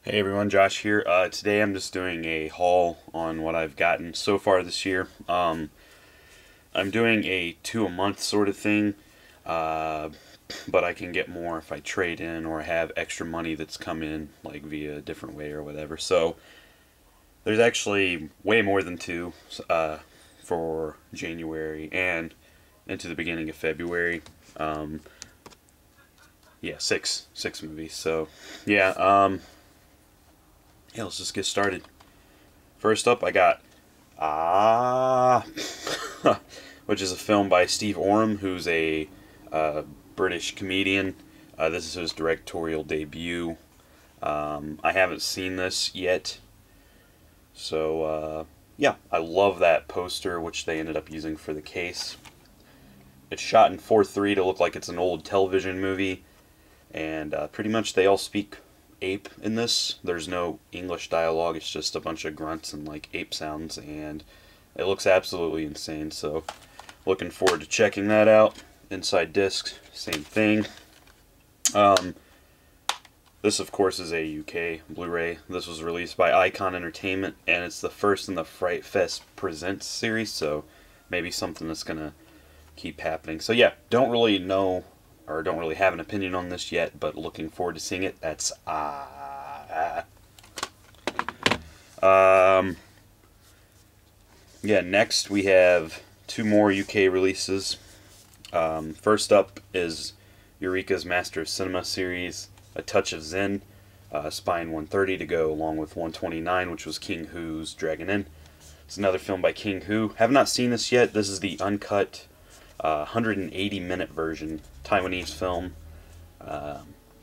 Hey everyone, Josh here. Today I'm just doing a haul on what I've gotten so far this year. I'm doing a 2 a month sort of thing, uh, but I can get more if I trade in or have extra money that's come in, like via a different way or whatever. So there's actually way more than two for January and into the beginning of February. Yeah, six movies. So yeah. Yeah, let's just get started. First up, I got which is a film by Steve Oram, who's a British comedian. This is his directorial debut. I haven't seen this yet, so yeah, I love that poster, which they ended up using for the case. It's shot in 4:3 to look like it's an old television movie, and pretty much they all speak ape in this. There's no English dialogue, it's just a bunch of grunts and like ape sounds, and it looks absolutely insane. So looking forward to checking that out. Inside disc, same thing. This of course is a UK Blu-ray. This was released by Icon Entertainment, and it's the first in the Fright Fest Presents series, so maybe something that's gonna keep happening. So yeah, don't really know or don't really have an opinion on this yet, but looking forward to seeing it. That's yeah, next we have two more UK releases. First up is Eureka's Master of Cinema series, A Touch of Zen, Spine 130 to go along with 129, which was King Hu's Dragon Inn. It's another film by King Hu. Have not seen this yet. This is the uncut 180-minute version, Taiwanese film.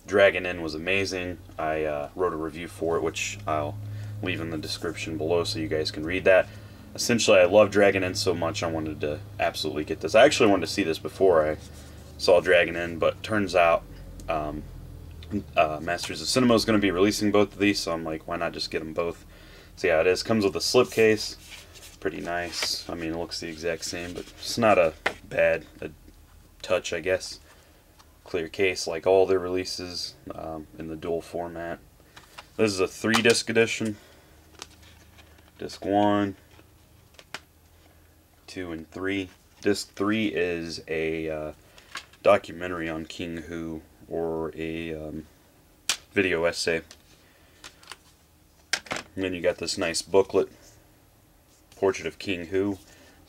Dragon Inn was amazing. I wrote a review for it, which I'll leave in the description below so you guys can read that. Essentially, I love Dragon Inn so much I wanted to absolutely get this. I actually wanted to see this before I saw Dragon Inn, but turns out Masters of Cinema is going to be releasing both of these, so I'm like, why not just get them both? So yeah, it is. Comes with a slipcase. Pretty nice. I mean, it looks the exact same, but it's not a bad touch, I guess. Clear case like all their releases in the dual format. This is a 3-disc edition. Disc 1, 2, and 3. Disc 3 is a documentary on King Hu, or a video essay. And then you got this nice booklet, Portrait of King Hu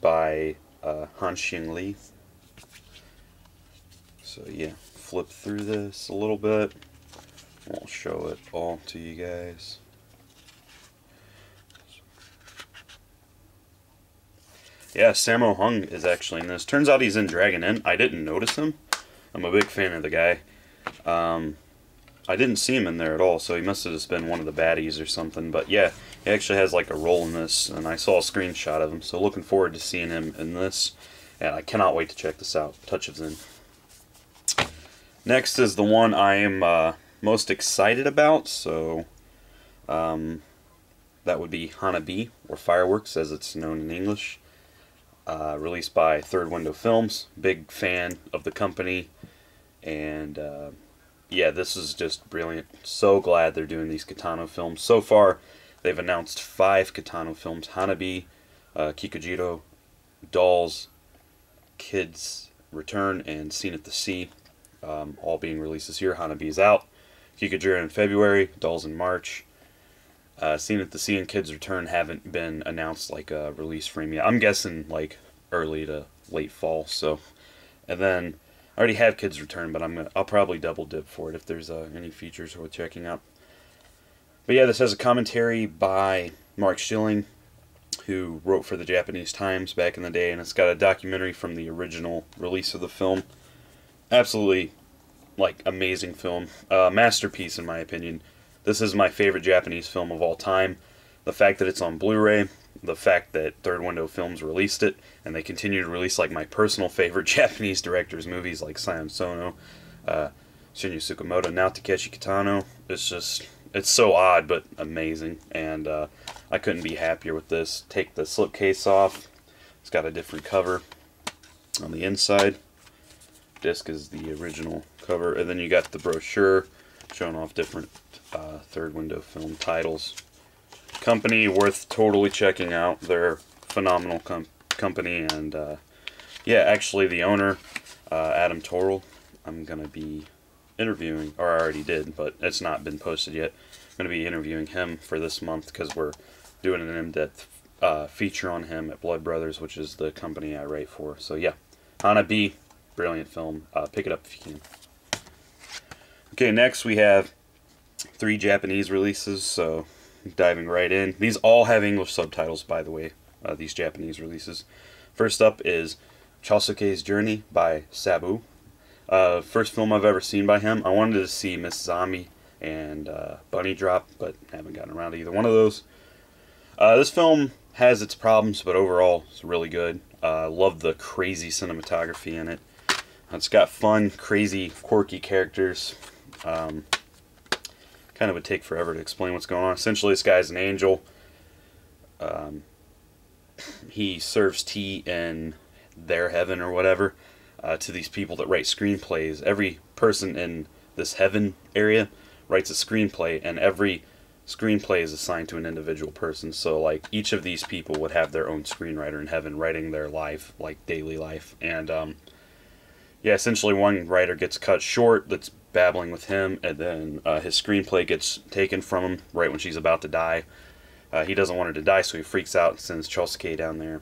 by Han Xing Li. So yeah, flip through this a little bit. I'll show it all to you guys. Yeah, Sammo Hung is actually in this. Turns out he's in Dragon Inn. I didn't notice him. I'm a big fan of the guy. I didn't see him in there at all, so he must have just been one of the baddies or something. But yeah, he actually has like a role in this, and I saw a screenshot of him, so looking forward to seeing him in this. And I cannot wait to check this out. Touch of Zen. Next is the one I am most excited about, so that would be Hanabi, or Fireworks as it's known in English. Released by Third Window Films. Big fan of the company, and yeah, this is just brilliant. So glad they're doing these Kitano films. So far, they've announced 5 Kitano films: Hanabi, Kikujiro, Dolls, Kids Return, and Scene at the Sea. All being released this year. Hanabi's out. Kikujiro in February, Dolls in March. Scene at the Sea and Kids Return haven't been announced like a release frame yet. I'm guessing like early to late fall. So, and then I already have Kids Return, but I'll probably double dip for it if there's any features worth checking out. But yeah, this has a commentary by Mark Schilling, who wrote for the Japanese Times back in the day, and it's got a documentary from the original release of the film. Absolutely, like, amazing film. Masterpiece in my opinion. This is my favorite Japanese film of all time. The fact that it's on Blu-ray, the fact that Third Window Films released it, and they continue to release like my personal favorite Japanese directors' movies like Sion Sono, Shinya Tsukamoto, now Takeshi Kitano. It's so odd but amazing, and I couldn't be happier with this. Take the slipcase off. It's got a different cover on the inside. Disc is the original cover, and then you got the brochure showing off different third window film titles. Company worth totally checking out. They're a phenomenal company, and yeah, actually the owner, Adam Torrell, I'm going to be interviewing, or I already did, but it's not been posted yet. I'm going to be interviewing him for this month because we're doing an in-depth feature on him at Blood Brothers, which is the company I write for. So yeah, Hanabi, brilliant film. Pick it up if you can. Okay, next we have 3 Japanese releases, so diving right in. These all have English subtitles, by the way, these Japanese releases. First up is Chosuke's Journey by Sabu. First film I've ever seen by him. I wanted to see Miss Zombie and Bunny Drop, but haven't gotten around to either one of those. This film has its problems, but overall it's really good. Love the crazy cinematography in it. It's got fun, crazy, quirky characters. Kind of would take forever to explain what's going on. Essentially, this guy's an angel. He serves tea in their heaven or whatever to these people that write screenplays. Every person in this heaven area writes a screenplay, and every screenplay is assigned to an individual person. So, like, each of these people would have their own screenwriter in heaven writing their life, like daily life. And yeah, essentially one writer gets cut short that's babbling with him, and then his screenplay gets taken from him right when she's about to die. He doesn't want her to die, so he freaks out and sends Chosuke down there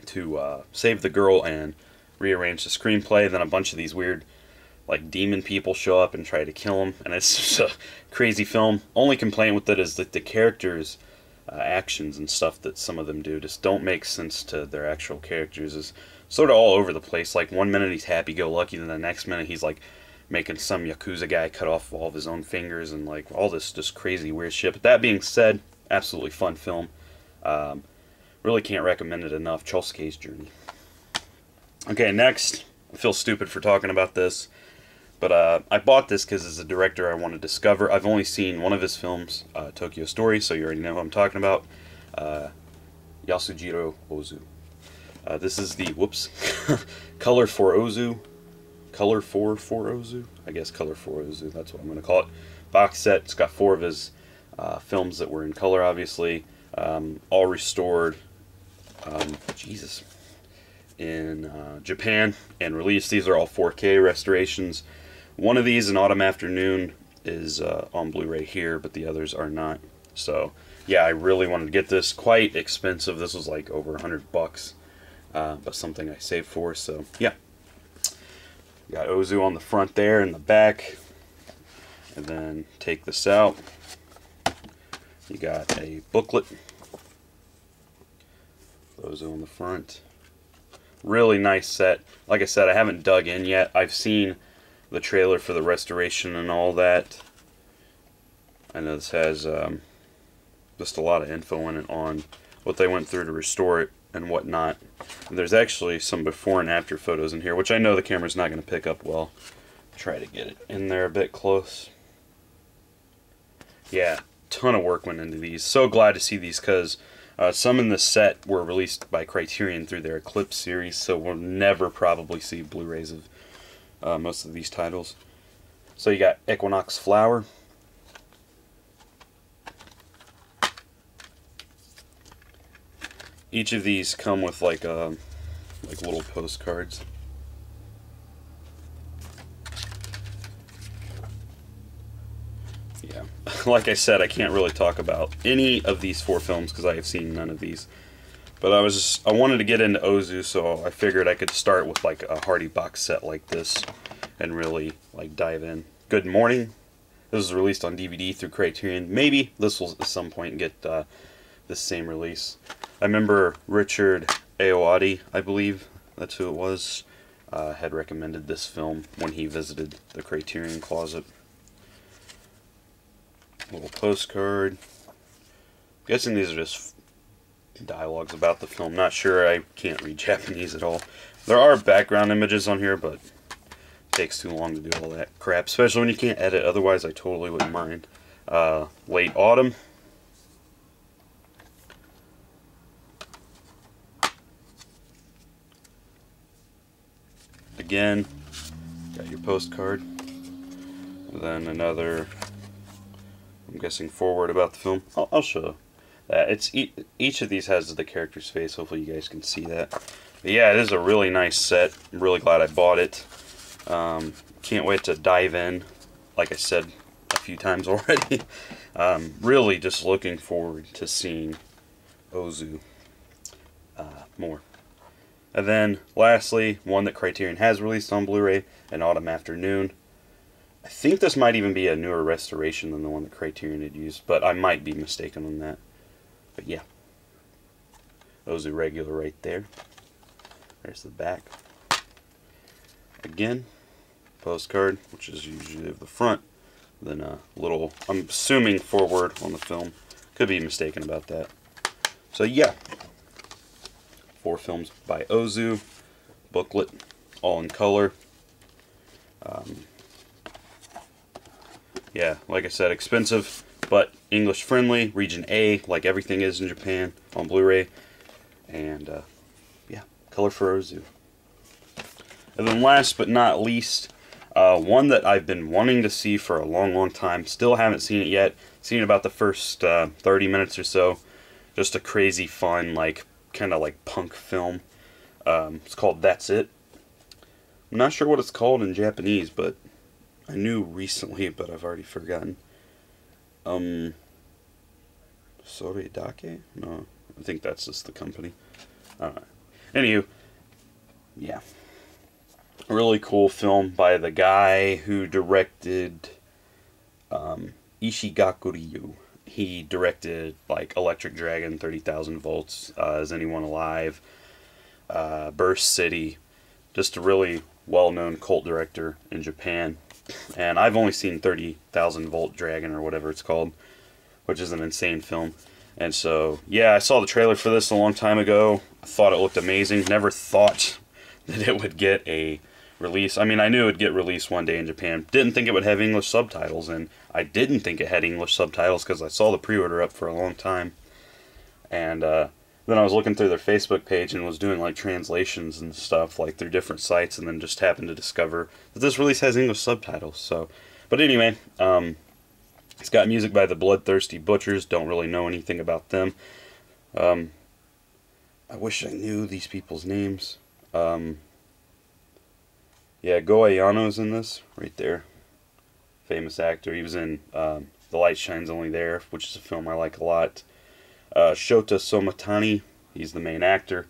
to save the girl and rearrange the screenplay. Then a bunch of these weird, like, demon people show up and try to kill him, and it's just a crazy film. Only complaint with it is that the characters' actions and stuff that some of them do just don't make sense to their actual characters. Is sort of all over the place. Like, one minute he's happy-go-lucky, then the next minute he's like making some Yakuza guy cut off all of his own fingers, and like all this just crazy weird shit. But that being said, absolutely fun film. Really can't recommend it enough. Chosuke's Journey. Okay, next, I feel stupid for talking about this, but I bought this because as a director I want to discover. I've only seen one of his films, Tokyo Story, so you already know who I'm talking about. Yasuo Ozu. This is the, Color for Ozu. Color for Ozu? I guess Color for Ozu, that's what I'm going to call it. Box set. It's got 4 of his films that were in color, obviously. All restored, in Japan and released. These are all 4K restorations. One of these, An Autumn Afternoon, is on Blu-ray here, but the others are not. So, yeah, I really wanted to get this. Quite expensive. This was like over $100, but something I saved for, so yeah. Got Ozu on the front there and the back. And then take this out. You got a booklet. Ozu on the front. Really nice set. Like I said, I haven't dug in yet. I've seen the trailer for the restoration and all that. I know this has just a lot of info in it on what they went through to restore it and whatnot. And there's actually some before and after photos in here, which I know the camera's not going to pick up well. Try to get it in there a bit close. Yeah, ton of work went into these. So glad to see these because some in the set were released by Criterion through their Eclipse series, so we'll never probably see Blu-rays of most of these titles. So you got Equinox Flower. Each of these come with like little postcards. Yeah, like I said, I can't really talk about any of these 4 films because I have seen none of these. But I wanted to get into Ozu, so I figured I could start with like a Hardy box set like this and really like dive in. Good Morning. This was released on DVD through Criterion. Maybe this will at some point get this same release. I remember Richard Ayoade, I believe that's who it was, had recommended this film when he visited the Criterion Closet. Little postcard. I'm guessing these are just dialogues about the film. Not sure. I can't read Japanese at all. There are background images on here, but it takes too long to do all that crap, especially when you can't edit. Otherwise, I totally wouldn't mind. Late Autumn. Again, got your postcard. And then another I'm guessing forward about the film. I'll show that. It's each of these has the character's face. Hopefully you guys can see that. But yeah, it is a really nice set. I'm really glad I bought it. Can't wait to dive in, like I said a few times already. Really just looking forward to seeing Ozu more. And then, lastly, one that Criterion has released on Blu-ray, An Autumn Afternoon. I think this might even be a newer restoration than the one that Criterion had used, but I might be mistaken on that. But yeah, Ozu regular right there. There's the back. Again, postcard, which is usually of the front. Then a little, I'm assuming, forward on the film. Could be mistaken about that. So yeah, 4 films by Ozu, booklet, all in color. Yeah, like I said, expensive, but English friendly, region A, like everything is in Japan on Blu-ray. And yeah, color for Ozu. And then last but not least, one that I've been wanting to see for a long time, still haven't seen it yet. Seen about the first 30 minutes or so. Just a crazy fun, like, kind of like punk film. It's called That's It. I'm not sure what it's called in Japanese, but I knew recently, but I've already forgotten. Soredake? No, I think that's just the company. Anywho, yeah. A really cool film by the guy who directed Ishigakuryu. He directed like Electric Dragon, 30,000 Volts, Is Anyone Alive, Burst City. Just a really well-known cult director in Japan. And I've only seen 30,000 Volt Dragon or whatever it's called, which is an insane film. And so, yeah, I saw the trailer for this a long time ago. I thought it looked amazing. Never thought that it would get a release. I mean, I knew it would get released one day in Japan. Didn't think it would have English subtitles, and I didn't think it had English subtitles because I saw the pre-order up for a long time. And then I was looking through their Facebook page and was doing like translations and stuff, like through different sites, and then just happened to discover that this release has English subtitles. So, but anyway, it's got music by the Bloodthirsty Butchers. Don't really know anything about them. I wish I knew these people's names. Yeah, Go Ayano's in this, right there. Famous actor. He was in The Light Shines Only There, which is a film I like a lot. Shota Somatani, he's the main actor.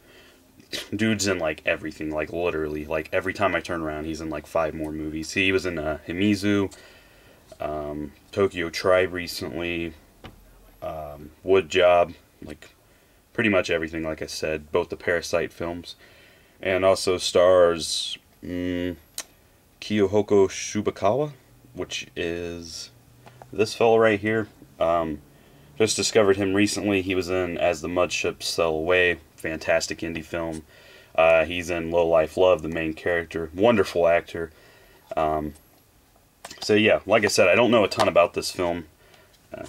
Dude's in like everything, like literally. Like every time I turn around, he's in like 5 more movies. He was in Himizu, Tokyo Tribe recently, Wood Job, like pretty much everything, like I said. Both the Parasite films. And also stars Kiyohoko Shubakawa, which is this fellow right here. Just discovered him recently. He was in As the Mudships Sail Away, fantastic indie film. He's in Low Life Love, the main character. Wonderful actor. So yeah, like I said, I don't know a ton about this film.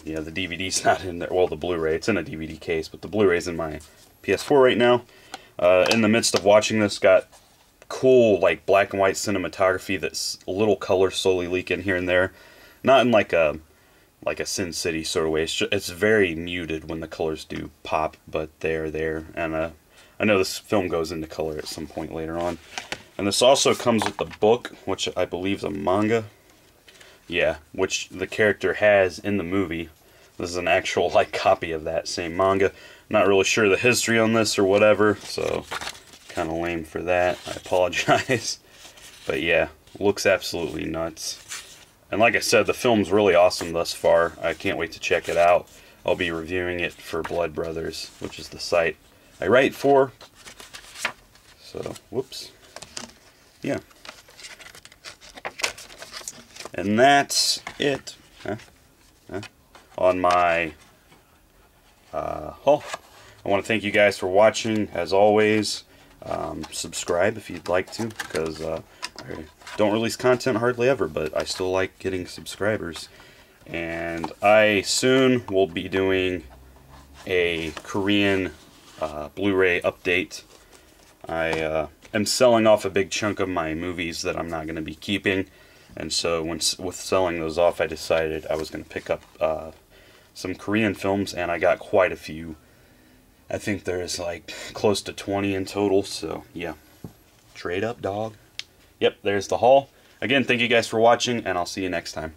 Yeah, the DVD's not in there. Well, the Blu-ray, it's in a DVD case, but the Blu-ray's in my PS4 right now. In the midst of watching this, got cool like black and white cinematography that's a little color slowly leaking here and there. Not in like a Sin City sort of way. It's very muted when the colors do pop, but they're there. And I know this film goes into color at some point later on. And this also comes with the book, which I believe is a manga. Yeah, which the character has in the movie. This is an actual like copy of that same manga. Not really sure the history on this or whatever, so kind of lame for that. I apologize. But yeah, looks absolutely nuts. And like I said, the film's really awesome thus far. I can't wait to check it out. I'll be reviewing it for Blood Brothers, which is the site I write for. So, whoops. Yeah. And that's it on my haul. I want to thank you guys for watching, as always. Subscribe if you'd like to, because I don't release content hardly ever, but I still like getting subscribers. And I soon will be doing a Korean Blu-ray update. I am selling off a big chunk of my movies that I'm not going to be keeping, and so with selling those off, I decided I was going to pick up some Korean films, and I got quite a few. I think there's like close to 20 in total, so yeah. Trade up, dog. Yep, there's the haul. Again, thank you guys for watching, and I'll see you next time.